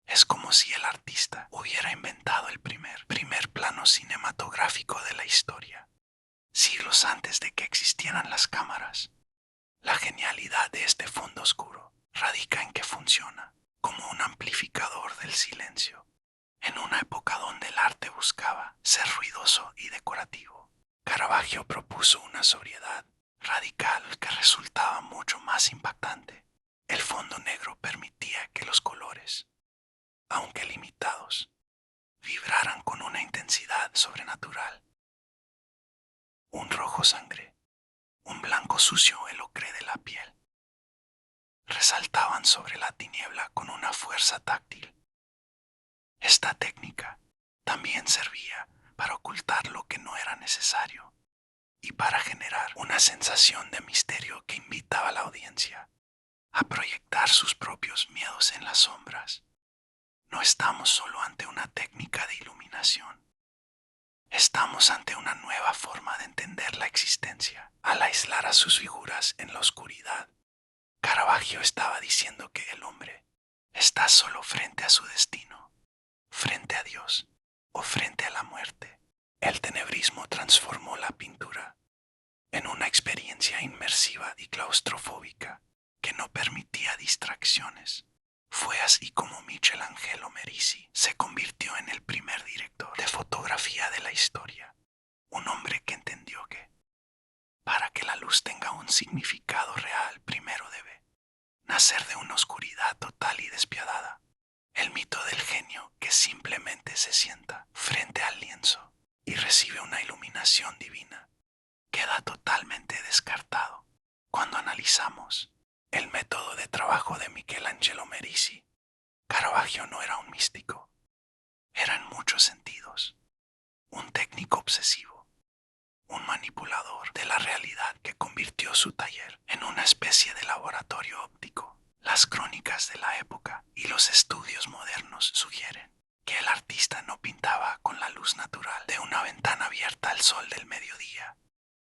Es como si el artista hubiera inventado el primer plano cinematográfico de la historia, siglos antes de que existieran las cámaras. La genialidad de este fondo oscuro radica en que funciona como un amplificador del silencio. En una época donde el arte buscaba ser ruidoso y decorativo, Caravaggio propuso una sobriedad radical que resultaba mucho más impactante. El fondo negro permitía que los colores, aunque limitados, vibraran con una intensidad sobrenatural. Un rojo sangre, un blanco sucio el ocre de la piel, resaltaban sobre la tiniebla con una fuerza táctil. Esta técnica también servía para ocultar lo que no era necesario y para generar una sensación de misterio que invitaba a la audiencia a proyectar sus propios miedos en las sombras. No estamos solo ante una técnica de iluminación, estamos ante una nueva forma de entender la existencia. Al aislar a sus figuras en la oscuridad, Caravaggio estaba diciendo que el hombre está solo frente a su destino, frente a Dios o frente a la muerte. El tenebrismo transformó la pintura en una experiencia inmersiva y claustrofóbica que no permitía distracciones. Fue así como Michelangelo Merisi se convirtió en el primer director de fotografía de la historia, un hombre que entendió que, para que la luz tenga un significado real, primero debe nacer de una oscuridad total y despiadada. El mito del genio que simplemente se sienta frente al lienzo y recibe una iluminación divina queda totalmente descartado cuando analizamos el método de trabajo de Michelangelo Merisi. Caravaggio no era un místico, era en muchos sentidos un técnico obsesivo, un manipulador de la realidad que convirtió su taller en una especie de laboratorio óptico. Las crónicas de la época y los estudios modernos sugieren que el artista no pintaba con la luz natural de una ventana abierta al sol del mediodía,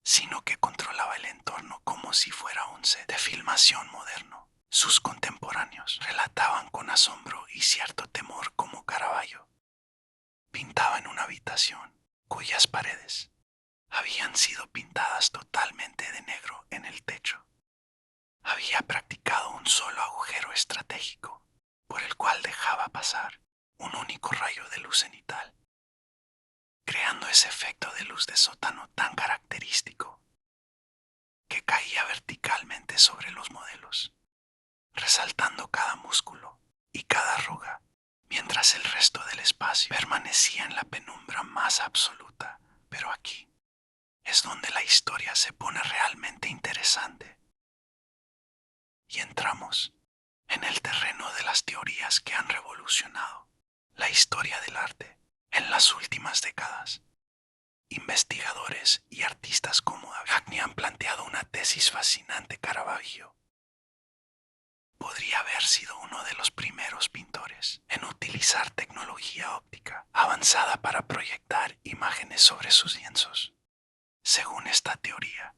sino que controlaba el entorno como si fuera un set de filmación moderno. Sus contemporáneos relataban con asombro y cierto temor cómo Caravaggio pintaba en una habitación cuyas paredes habían sido pintadas totalmente de negro en el techo. Había practicado un solo agujero estratégico por el cual dejaba pasar un único rayo de luz cenital, creando ese efecto de luz de sótano tan característico que caía verticalmente sobre los modelos, resaltando cada músculo y cada arruga, mientras el resto del espacio permanecía en la penumbra más absoluta. Pero aquí es donde la historia se pone realmente interesante. Y entramos en el terreno de las teorías que han revolucionado la historia del arte en las últimas décadas. Investigadores y artistas como Hackney han planteado una tesis fascinante. Caravaggio podría haber sido uno de los primeros pintores en utilizar tecnología óptica avanzada para proyectar imágenes sobre sus lienzos. Según esta teoría,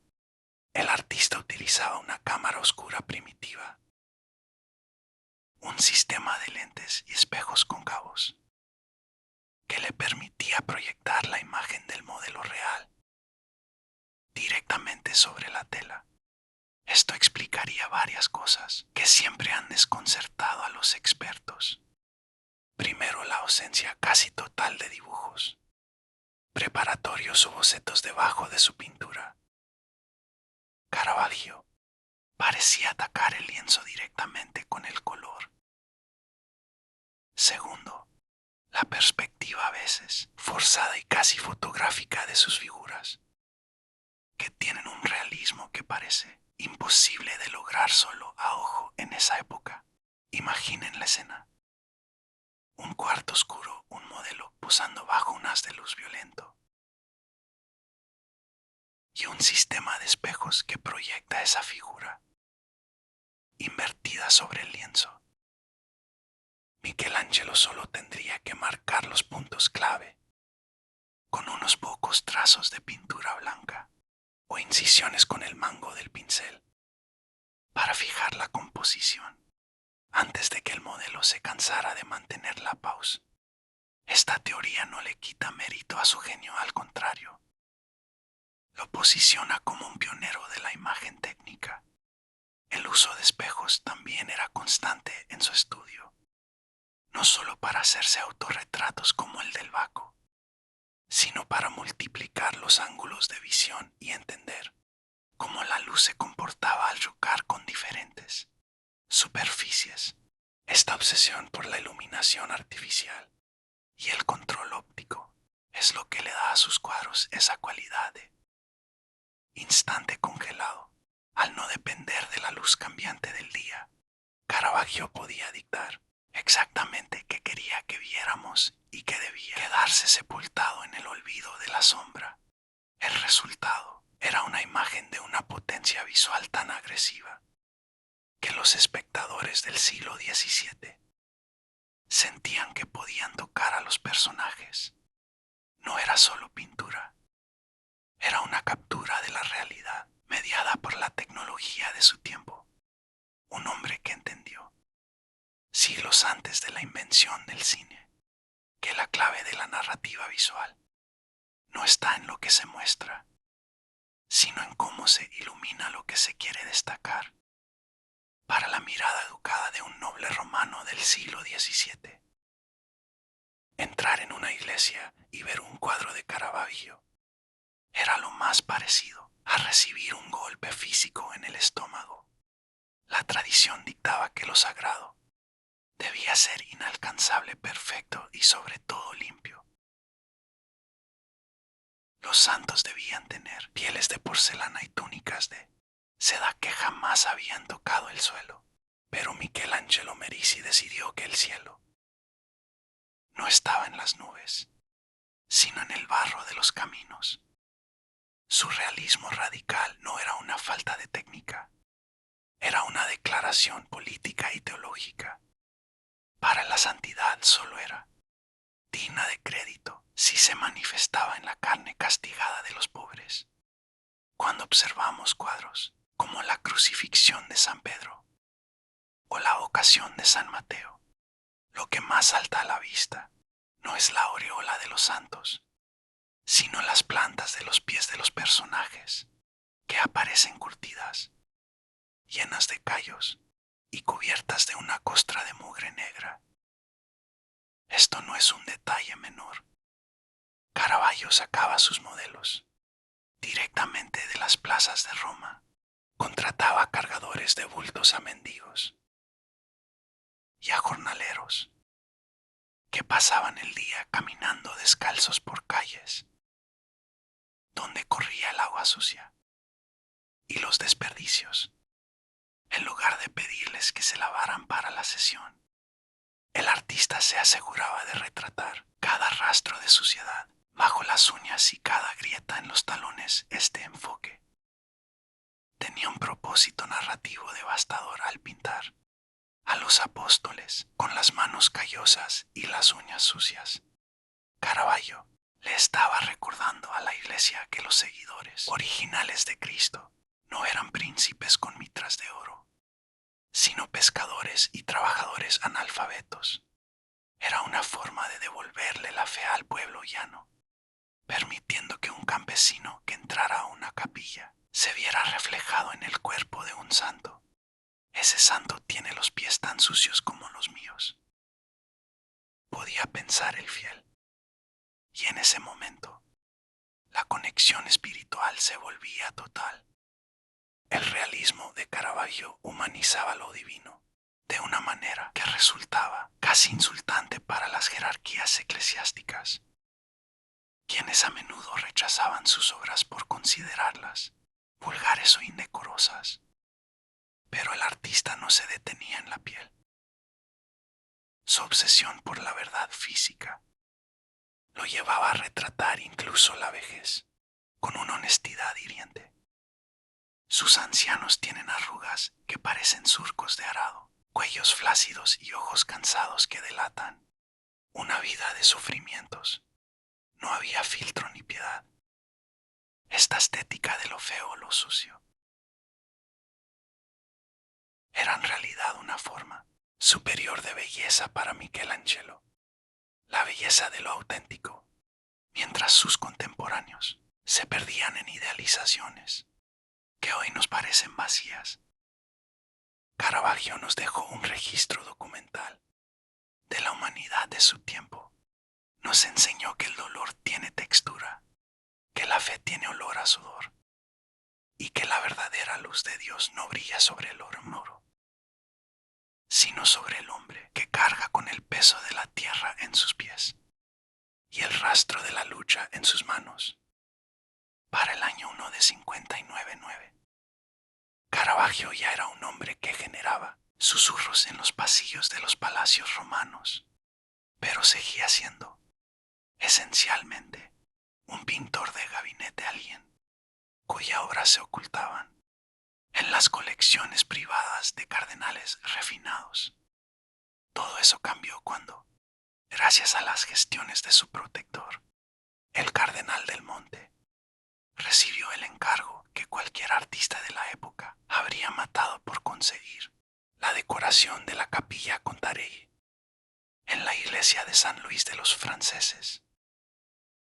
el artista utilizaba una cámara oscura primitiva, un sistema de lentes y espejos cóncavos que le permitía proyectar la imagen del modelo real directamente sobre la tela. Esto explicaría varias cosas que siempre han desconcertado a los expertos. Primero, la ausencia casi total de dibujos preparatorios o bocetos debajo de su pintura. Caravaggio parecía atacar el lienzo directamente con el color. Segundo, la perspectiva a veces forzada y casi fotográfica de sus figuras, que tienen un realismo que parece imposible de lograr solo a ojo en esa época. Imaginen la escena. Un cuarto oscuro, un modelo posando bajo un haz de luz violento y un sistema de espejos que proyecta esa figura invertida sobre el lienzo. Michelangelo solo tendría que marcar los puntos clave con unos pocos trazos de pintura blanca o incisiones con el mango del pincel para fijar la composición antes de que el modelo se cansara de mantener la pausa. Esta teoría no le quita mérito a su genio, al contrario, lo posiciona como un pionero de la imagen técnica. El uso de espejos también era constante en su estudio, no solo para hacerse autorretratos como el del Baco, sino para multiplicar los ángulos de visión y entender cómo la luz se comportaba al chocar con diferentes superficies. Esta obsesión por la iluminación artificial y el control óptico es lo que le da a sus cuadros esa cualidad de instante congelado. Al no depender de la luz cambiante del día, Caravaggio podía dictar exactamente qué quería que viéramos y qué debía quedarse sepultado en el olvido de la sombra. El resultado era una imagen de una potencia visual tan agresiva que los espectadores del siglo XVII sentían que podían tocar a los personajes. No era solo pintura, era una captura de la realidad mediada por la tecnología de su tiempo. Un hombre que entendió, siglos antes de la invención del cine, que la clave de la narrativa visual no está en lo que se muestra, sino en cómo se ilumina lo que se quiere destacar. Para la mirada educada de un noble romano del siglo XVII, entrar en una iglesia y ver un cuadro de Caravaggio era lo más parecido a recibir un golpe físico en el estómago. La tradición dictaba que lo sagrado debía ser inalcanzable, perfecto y sobre todo limpio. Los santos debían tener pieles de porcelana y túnicas de seda que jamás habían tocado el suelo. Pero Michelangelo Merisi decidió que el cielo no estaba en las nubes, sino en el barro de los caminos. Su realismo radical no era una falta de técnica, era una declaración política y teológica. Para la santidad solo era digna de crédito si se manifestaba en la carne castigada de los pobres. Cuando observamos cuadros como la crucifixión de San Pedro o la vocación de San Mateo, lo que más salta a la vista no es la aureola de los santos, sino las plantas de los pies de los personajes, que aparecen curtidas, llenas de callos y cubiertas de una costra de mugre negra. Esto no es un detalle menor. Caravaggio sacaba sus modelos directamente de las plazas de Roma. Contrataba cargadores de bultos a mendigos y a jornaleros que pasaban el día caminando descalzos por calles donde corría el agua sucia y los desperdicios. En lugar de pedirles que se lavaran para la sesión, el artista se aseguraba de retratar cada rastro de suciedad bajo las uñas y cada grieta en los talones. Este enfoque tenía un propósito narrativo devastador al pintar a los apóstoles con las manos callosas y las uñas sucias. Caravaggio le estaba recordando a la iglesia que los seguidores originales de Cristo no eran príncipes con mitras de oro, sino pescadores y trabajadores analfabetos. Era una forma de devolverle la fe al pueblo llano, permitiendo que un campesino que entrara a una capilla se viera reflejado en el cuerpo de un santo. Ese santo tiene los pies tan sucios como los míos, podía pensar el fiel. Y en ese momento, la conexión espiritual se volvía total. El realismo de Caravaggio humanizaba lo divino de una manera que resultaba casi insultante para las jerarquías eclesiásticas, quienes a menudo rechazaban sus obras por considerarlas vulgares o indecorosas. Pero el artista no se detenía en la piel. Su obsesión por la verdad física lo llevaba a retratar incluso la vejez, con una honestidad hiriente. Sus ancianos tienen arrugas que parecen surcos de arado, cuellos flácidos y ojos cansados que delatan una vida de sufrimientos. No había filtro ni piedad. Esta estética de lo feo o lo sucio era en realidad una forma superior de belleza para Michelangelo, la belleza de lo auténtico, mientras sus contemporáneos se perdían en idealizaciones que hoy nos parecen vacías. Caravaggio nos dejó un registro documental de la humanidad de su tiempo. Nos enseñó que el dolor tiene textura, que la fe tiene olor a sudor y que la verdadera luz de Dios no brilla sobre el oro moro, sino sobre el hombre que carga con el peso de la tierra en sus pies y el rastro de la lucha en sus manos. Para el año 1 de 59-9, Caravaggio ya era un hombre que generaba susurros en los pasillos de los palacios romanos, pero seguía siendo, esencialmente, un pintor de gabinete, alguien cuya obra se ocultaban en las colecciones privadas de cardenales refinados. Todo eso cambió cuando, gracias a las gestiones de su protector, el cardenal del Monte, recibió el encargo que cualquier artista de la época habría matado por conseguir: la decoración de la capilla Contarelli en la iglesia de San Luis de los Franceses.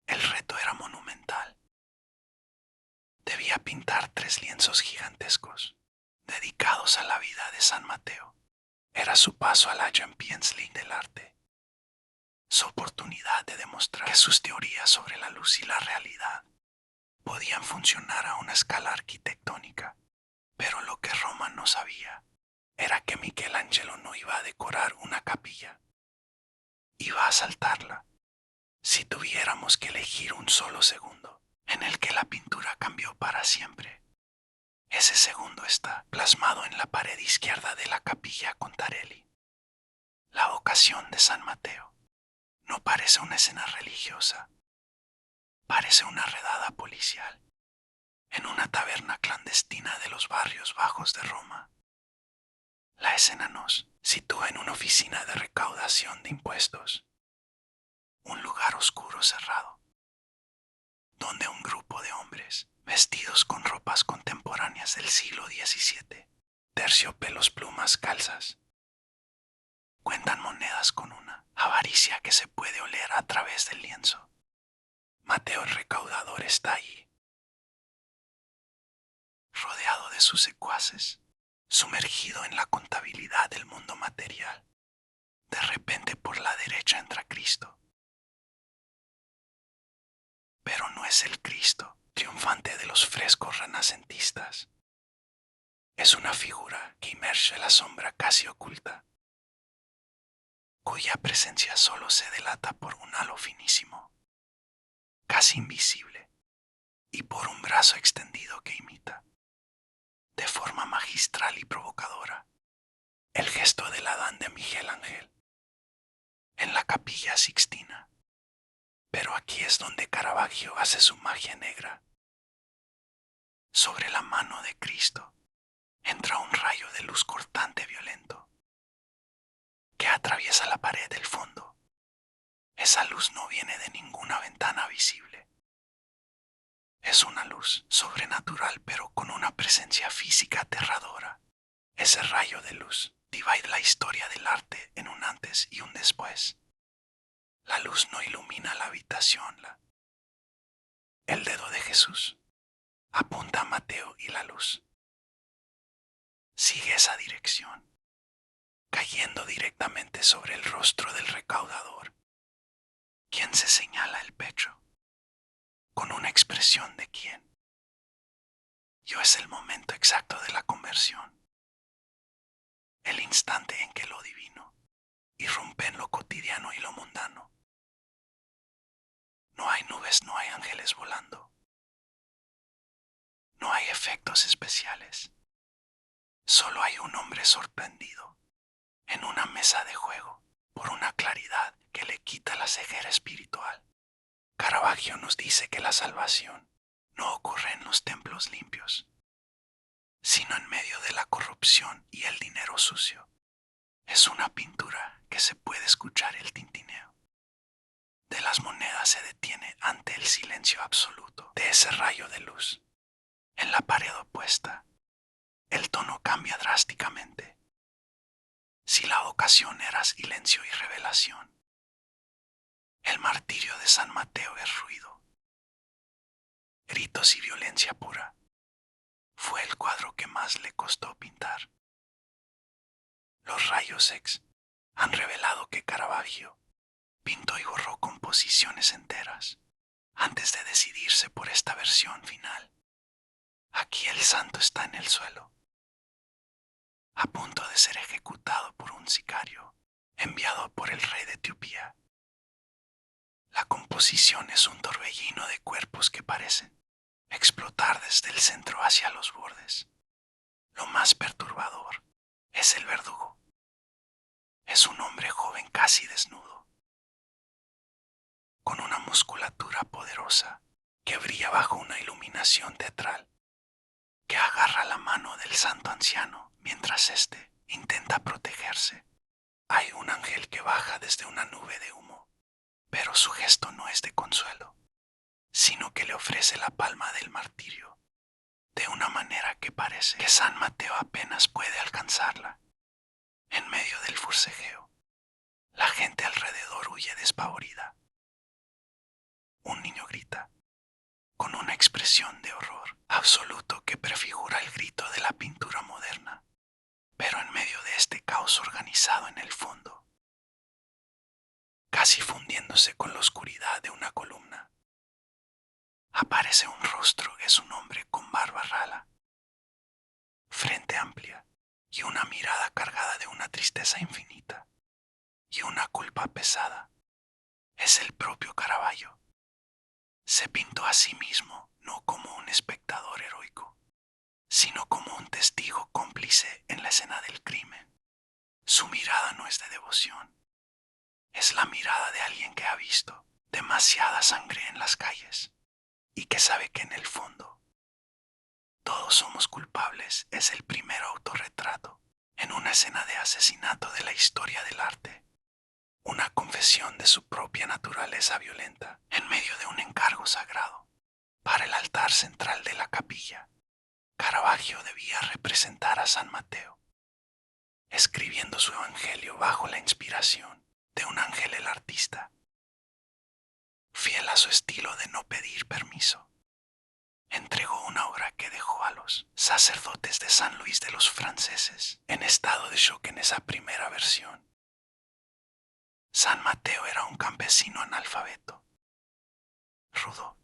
El reto era monumental. Debía pintar 3 lienzos gigantescos dedicados a la vida de San Mateo. Era su paso a la Champions League del arte, su oportunidad de demostrar que sus teorías sobre la luz y la realidad podían funcionar a una escala arquitectónica. Pero lo que Roma no sabía era que Michelangelo no iba a decorar una capilla, iba a asaltarla. Si tuviéramos que elegir un solo segundo en el que la pintura cambió para siempre, ese segundo está plasmado en la pared izquierda de la capilla Contarelli. La vocación de San Mateo no parece una escena religiosa, parece una redada policial. en una taberna clandestina de los barrios bajos de Roma. La escena nos sitúa en una oficina de recaudación de impuestos, un lugar oscuro cerrado, donde un grupo de hombres, vestidos con ropas contemporáneas del siglo XVII, terciopelos, plumas, calzas, cuentan monedas con una avaricia que se puede oler a través del lienzo. Mateo el recaudador está allí, rodeado de sus secuaces, sumergido en la contabilidad del mundo material. De repente por la derecha entra Cristo. Pero no es el Cristo triunfante de los frescos renacentistas. Es una figura que inmerge la sombra casi oculta, cuya presencia solo se delata por un halo finísimo, casi invisible, y por un brazo extendido que imita, de forma magistral y provocadora, el gesto del Adán de Miguel Ángel en la Capilla Sixtina. Pero aquí es donde Caravaggio hace su magia negra. Sobre la mano de Cristo entra un rayo de luz cortante violento que atraviesa la pared del fondo. Esa luz no viene de ninguna ventana visible. Es una luz sobrenatural, pero con una presencia física aterradora. Ese rayo de luz divide la historia del arte en un antes y un después. La luz no ilumina la habitación. El dedo de Jesús apunta a Mateo y la luz sigue esa dirección, cayendo directamente sobre el rostro del recaudador, quien se señala el pecho con una expresión de quien. Yo es el momento exacto de la conversión, el instante en que lo divino irrumpe en lo cotidiano y lo mundano. No hay nubes, no hay ángeles volando, no hay efectos especiales, solo hay un hombre sorprendido en una mesa de juego por una claridad que le quita la ceguera espiritual. Caravaggio nos dice que la salvación no ocurre en los templos limpios, sino en medio de la corrupción y el dinero sucio. Es una pintura que se puede escuchar el tintineo de las monedas, se detiene ante el silencio absoluto de ese rayo de luz. En la pared opuesta, el tono cambia drásticamente. Si la ocasión era silencio y revelación, el martirio de San Mateo es ruido, gritos y violencia pura. Fue el cuadro que más le costó pintar. Los rayos X han revelado que Caravaggio pintó y borró composiciones enteras antes de decidirse por esta versión final. Aquí el santo está en el suelo, a punto de ser ejecutado por un sicario enviado por el rey de Etiopía. La composición es un torbellino de cuerpos que parecen explotar desde el centro hacia los bordes. Lo más perturbador es el verdugo. Es un hombre joven casi desnudo, con una musculatura poderosa que brilla bajo una iluminación teatral, que agarra la mano del santo anciano mientras éste intenta protegerse. Hay un ángel que baja desde una nube de humo, pero su gesto no es de consuelo, sino que le ofrece la palma del martirio, de una manera que parece que San Mateo apenas puede alcanzarla. En medio del forcejeo, la gente alrededor huye despavorida. Un niño grita, con una expresión de horror absoluto que prefigura el grito de la pintura moderna. Pero en medio de este caos organizado en el fondo, casi fundiéndose con la oscuridad de una columna, aparece un rostro. Es un hombre con barba rala, frente amplia y una mirada cargada de una tristeza infinita y una culpa pesada. Es el propio Caravaggio. Se pintó a sí mismo no como un espectador heroico, sino como un testigo cómplice en la escena del crimen. Su mirada no es de devoción, es la mirada de alguien que ha visto demasiada sangre en las calles y que sabe que en el fondo Todos somos culpables es el primer autorretrato en una escena de asesinato de la historia del arte. Una confesión de su propia naturaleza violenta en medio de un encargo sagrado. Para el altar central de la capilla, Caravaggio debía representar a San Mateo, escribiendo su evangelio bajo la inspiración de un ángel el artista, fiel a su estilo de no pedir permiso. Entregó una obra que dejó a los sacerdotes de San Luis de los franceses en estado de shock en esa primera versión. San Mateo era un campesino analfabeto, rudo